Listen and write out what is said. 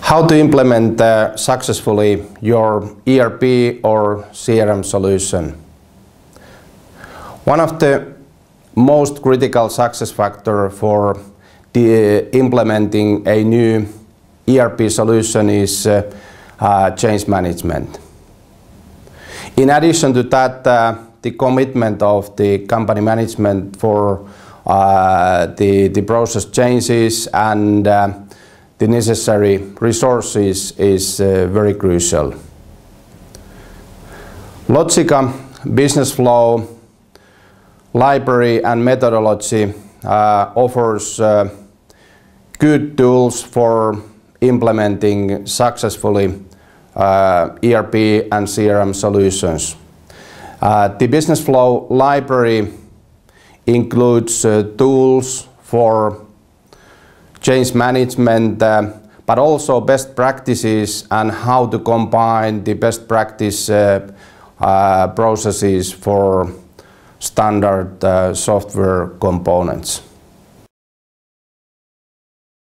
How to implement successfully your ERP or CRM solution. One of the most critical success factors for implementing a new ERP solution is change management. In addition to that, the commitment of the company management for the process changes and the necessary resources is very crucial. Logica Business Flow library and methodology offers good tools for implementing successfully ERP and CRM solutions. The Business Flow library includes tools for change management, but also best practices and how to combine the best practice processes for standard software components.